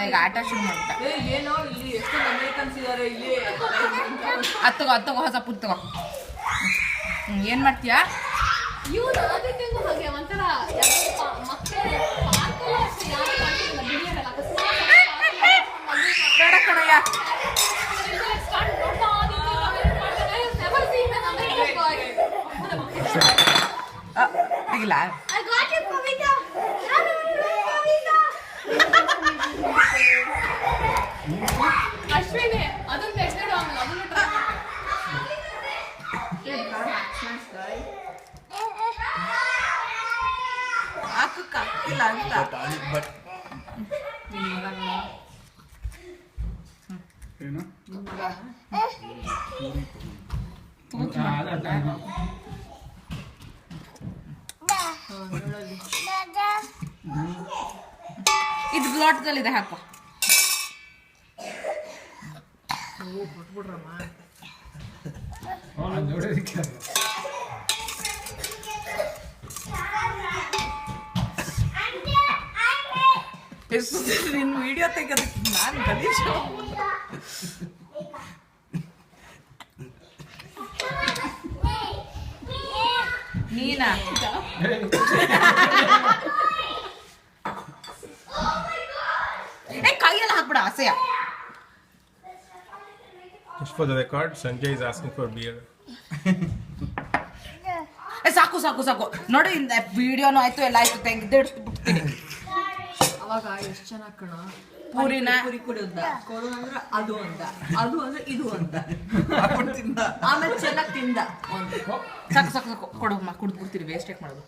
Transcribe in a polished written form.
ಈಗ ಆಟ ಶುರು ಮಾಡ್ತಾ ಏನೋ ಇಲ್ಲಿ ಎಷ್ಟು ಅಮೇರಿಕನ್ಸ್ ಇದಾರೆ ಇಲ್ಲಿ ಹತ್ತಗೋ ಹೊಸ ಪುಸ್ತಕ ಏನ್ ಮಾಡ್ತೀಯಾ ಇವ್ರು ಅದಕ್ಕಿಂತ ಹಾಗೆ ಒಂಥರ ಮಕ್ಕಳು ಪಾರ್ಕಲ್ಲಿ ಅಷ್ಟೇ ಯಾರು ಕಾಣ್ತಿಲ್ಲ ಬಿಡಿಯಲ್ಲ ಅಕಸ್ಮಾತ್ ಬೇಡ ಕಣಯ್ಯ ಆಗಿಲ್ಲ ಅಶ್ವಿನಿ ಅದನ್ನ ತೆಗೆದು ಆಮೇಲೆ ಅದನ್ನು ಟ್ರೈ ಹಾಕಕ್ಕ ಇಲ್ಲ ಅಂತ ಏನು ಇದು ಬ್ಲಾಟ್ದಲ್ಲಿದೆ ಹಾಕೋ ನೋಡೋದಕ್ಕೆ ನಿನ್ ವಿಡಿಯೋ ತೆಗೆದಕ್ಕೆ ನಾನು ಗಲೀಜು ನೀನಾ ಕೈಯೆಲ್ಲ ಹಾಕ್ಬಿಡ ಅಸಹ್ಯ Just for the record, Sanjay is asking for beer. ಸಾಕು ಸಾಕು ಸಾಕು ನೋಡಿ ವಿಡಿಯೋನು ಆಯ್ತು ಎಲ್ಲ ಆಯ್ತು ತೆಗೆದಿಡ್ಸ್ಬಿಡ್ತೀನಿ ಅವಾಗ ಎಷ್ಟು ಚೆನ್ನಾಗಿ ಕಣ ಪೂರಿನ ಪೂರಿ ಕುಡಿದ ಕೊಡು ಅಂದ್ರೆ ಅದು ಅಂದ್ರೆ ಇದು ಅಂತ ಆಮೇಲೆ ಚೆನ್ನಾಗಿ ತಿಂದ ಸಾಕು ಸಾಕು ಸಾಕು ಕೊಡು ಕುಡ್ದು ಬಿಡ್ತೀರಿ ವೇಸ್ಟ್ ಮಾಡೋದು